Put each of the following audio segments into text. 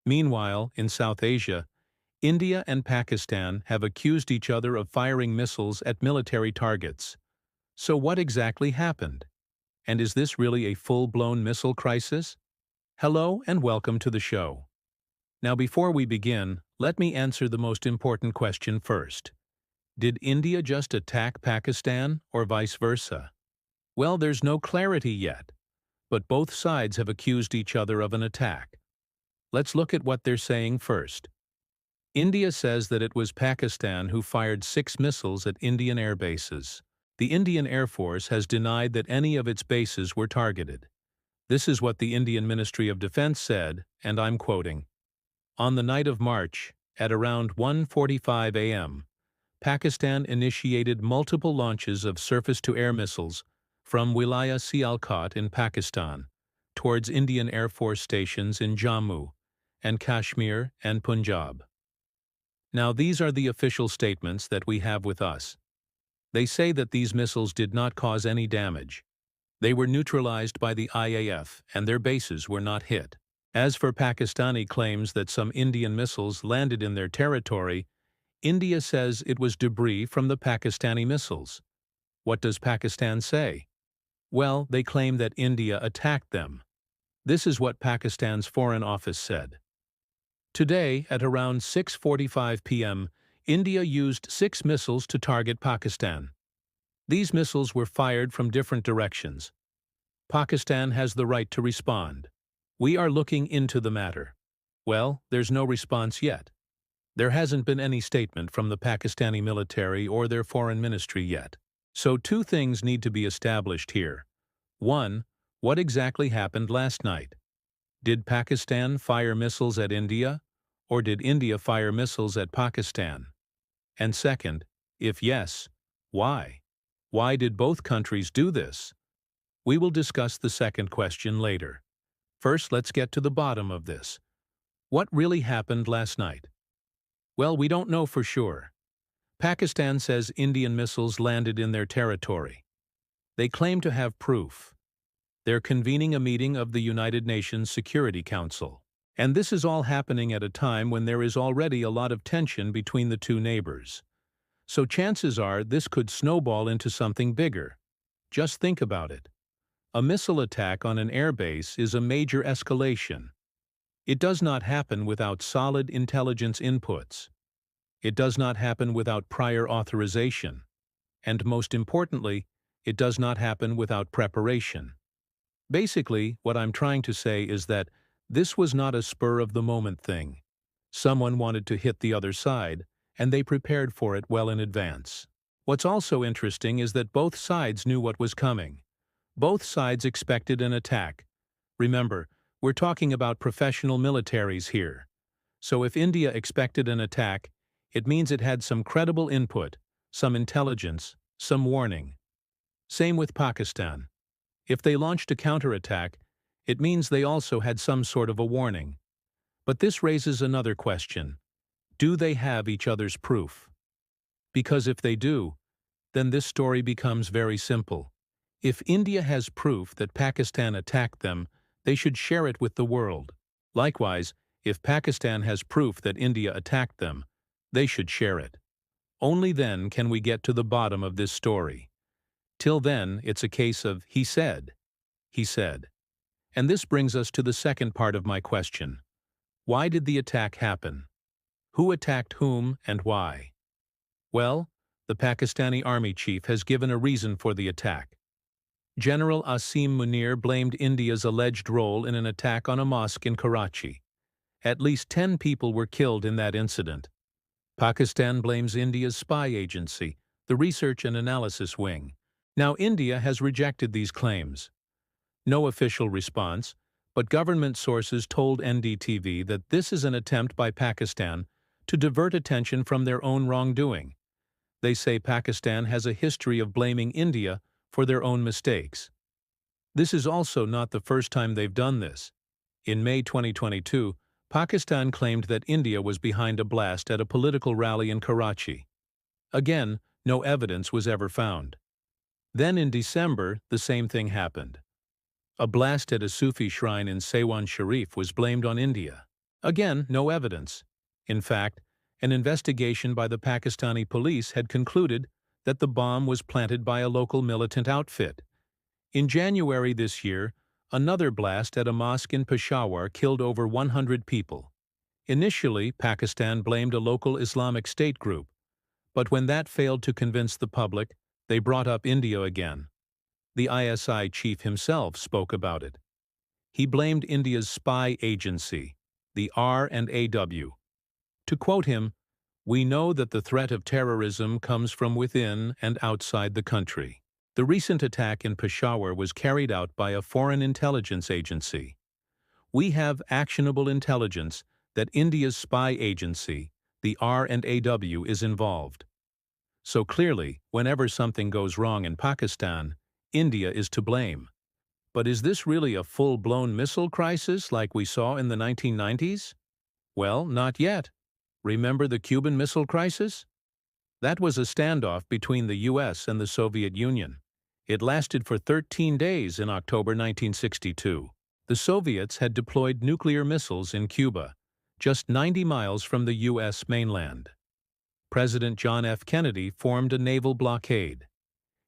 Meanwhile, in South Asia, India and Pakistan have accused each other of firing missiles at military targets. So what exactly happened? And is this really a full-blown missile crisis? Hello and welcome to the show. Now before we begin, let me answer the most important question first. Did India just attack Pakistan or vice versa? Well, there's no clarity yet, but both sides have accused each other of an attack. Let's look at what they're saying first. India says that it was Pakistan who fired 6 missiles at Indian air bases. The Indian Air Force has denied that any of its bases were targeted. This is what the Indian Ministry of Defense said, and I'm quoting. On the night of March, at around 1:45 a.m., Pakistan initiated multiple launches of surface-to-air missiles from Wilaya Sialkot in Pakistan towards Indian Air Force stations in Jammu and Kashmir and Punjab. Now these are the official statements that we have with us. They say that these missiles did not cause any damage. They were neutralized by the IAF and their bases were not hit. As for Pakistani claims that some Indian missiles landed in their territory, India says it was debris from the Pakistani missiles. What does Pakistan say? Well, they claim that India attacked them. This is what Pakistan's Foreign Office said. Today, at around 6:45 p.m., India used 6 missiles to target Pakistan. These missiles were fired from different directions. Pakistan has the right to respond. We are looking into the matter. Well, there's no response yet. There hasn't been any statement from the Pakistani military or their foreign ministry yet. So 2 things need to be established here. 1. What exactly happened last night? Did Pakistan fire missiles at India, or did India fire missiles at Pakistan? And second, if yes, why? Why did both countries do this? We will discuss the second question later. First, let's get to the bottom of this. What really happened last night? Well, we don't know for sure. Pakistan says Indian missiles landed in their territory. They claim to have proof. They're convening a meeting of the United Nations Security Council. And this is all happening at a time when there is already a lot of tension between the 2 neighbors. So chances are this could snowball into something bigger. Just think about it. A missile attack on an airbase is a major escalation. It does not happen without solid intelligence inputs. It does not happen without prior authorization. And most importantly, it does not happen without preparation. Basically, what I'm trying to say is that this was not a spur-of-the-moment thing. Someone wanted to hit the other side, and they prepared for it well in advance. What's also interesting is that both sides knew what was coming. Both sides expected an attack. Remember, we're talking about professional militaries here. So if India expected an attack, it means it had some credible input, some intelligence, some warning. Same with Pakistan. If they launched a counterattack, it means they also had some sort of a warning. But this raises another question. Do they have each other's proof? Because if they do, then this story becomes very simple. If India has proof that Pakistan attacked them, they should share it with the world. Likewise, if Pakistan has proof that India attacked them, they should share it. Only then can we get to the bottom of this story. Till then, it's a case of he said. He said. And this brings us to the second part of my question. Why did the attack happen? Who attacked whom and why? Well, the Pakistani army chief has given a reason for the attack. General Asim Munir blamed India's alleged role in an attack on a mosque in Karachi. At least 10 people were killed in that incident. Pakistan blames India's spy agency, the Research and Analysis Wing. Now India has rejected these claims. No official response, but government sources told NDTV that this is an attempt by Pakistan to divert attention from their own wrongdoing. They say Pakistan has a history of blaming India for their own mistakes. This is also not the first time they've done this. In May 2022, Pakistan claimed that India was behind a blast at a political rally in Karachi. Again, no evidence was ever found. Then in December, the same thing happened. A blast at a Sufi shrine in Sewan Sharif was blamed on India. Again, no evidence. In fact, an investigation by the Pakistani police had concluded that the bomb was planted by a local militant outfit. In January this year, another blast at a mosque in Peshawar killed over 100 people. Initially, Pakistan blamed a local Islamic State group, but when that failed to convince the public, they brought up India again. The ISI chief himself spoke about it. He blamed India's spy agency, the R&AW. To quote him, "We know that the threat of terrorism comes from within and outside the country." The recent attack in Peshawar was carried out by a foreign intelligence agency. We have actionable intelligence that India's spy agency, the R&AW, is involved. So clearly, whenever something goes wrong in Pakistan, India is to blame. But is this really a full-blown missile crisis like we saw in the 1990s? Well, not yet. Remember the Cuban Missile Crisis? That was a standoff between the US and the Soviet Union. It lasted for 13 days in October 1962. The Soviets had deployed nuclear missiles in Cuba, just 90 miles from the US mainland. President John F. Kennedy formed a naval blockade.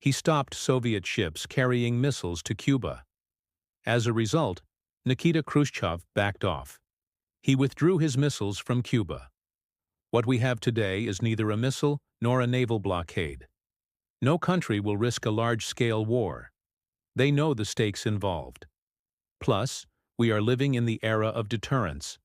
He stopped Soviet ships carrying missiles to Cuba. As a result, Nikita Khrushchev backed off. He withdrew his missiles from Cuba. What we have today is neither a missile nor a naval blockade. No country will risk a large-scale war. They know the stakes involved. Plus, we are living in the era of deterrence.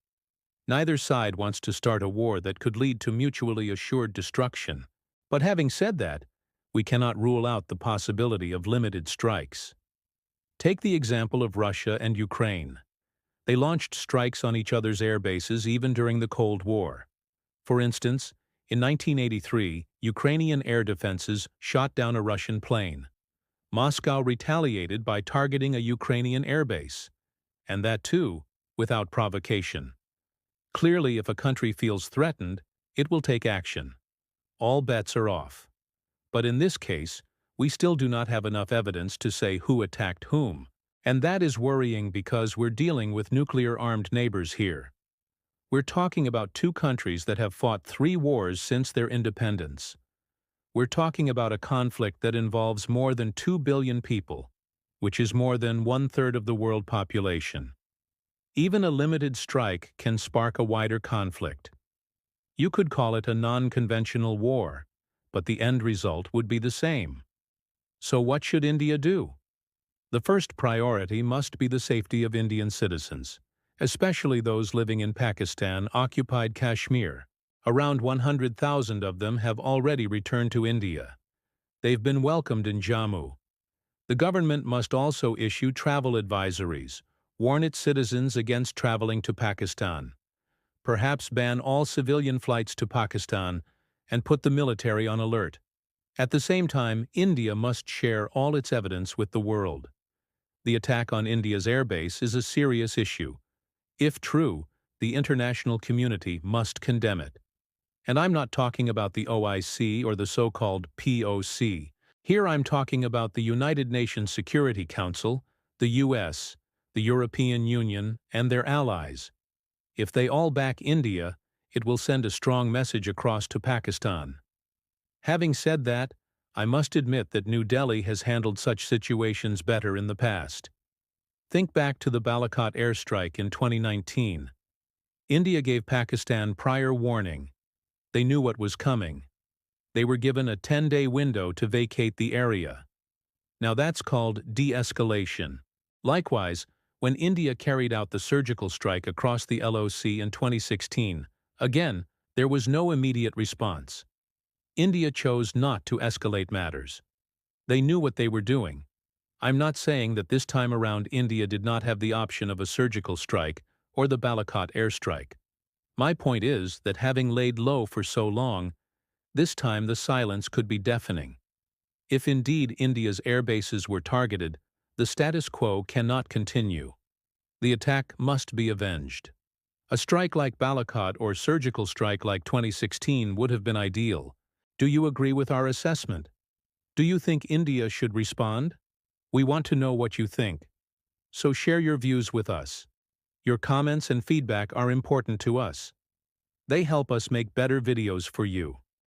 Neither side wants to start a war that could lead to mutually assured destruction. But having said that, we cannot rule out the possibility of limited strikes. Take the example of Russia and Ukraine. They launched strikes on each other's air bases even during the Cold War. For instance, in 1983, Ukrainian air defenses shot down a Russian plane. Moscow retaliated by targeting a Ukrainian airbase, and that too, without provocation. Clearly, if a country feels threatened, it will take action. All bets are off. But in this case, we still do not have enough evidence to say who attacked whom, and that is worrying because we're dealing with nuclear-armed neighbors here. We're talking about two countries that have fought 3 wars since their independence. We're talking about a conflict that involves more than 2 billion people, which is more than 1/3 of the world population. Even a limited strike can spark a wider conflict. You could call it a non-conventional war, but the end result would be the same. So what should India do? The first priority must be the safety of Indian citizens, especially those living in Pakistan-occupied Kashmir. Around 100,000 of them have already returned to India. They've been welcomed in Jammu. The government must also issue travel advisories, warn its citizens against traveling to Pakistan, perhaps ban all civilian flights to Pakistan, and put the military on alert. At the same time, India must share all its evidence with the world. The attack on India's airbase is a serious issue. If true, the international community must condemn it. And I'm not talking about the OIC or the so-called POC. Here I'm talking about the United Nations Security Council, the US, the European Union, and their allies. If they all back India, it will send a strong message across to Pakistan. Having said that, I must admit that New Delhi has handled such situations better in the past. Think back to the Balakot airstrike in 2019. India gave Pakistan prior warning. They knew what was coming. They were given a 10-day window to vacate the area. Now that's called de-escalation. Likewise, when India carried out the surgical strike across the LOC in 2016, again, there was no immediate response. India chose not to escalate matters. They knew what they were doing. I'm not saying that this time around India did not have the option of a surgical strike or the Balakot airstrike. My point is that having laid low for so long, this time the silence could be deafening. If indeed India's air bases were targeted, the status quo cannot continue. The attack must be avenged. A strike like Balakot or surgical strike like 2016 would have been ideal. Do you agree with our assessment? Do you think India should respond? We want to know what you think. So share your views with us. Your comments and feedback are important to us. They help us make better videos for you.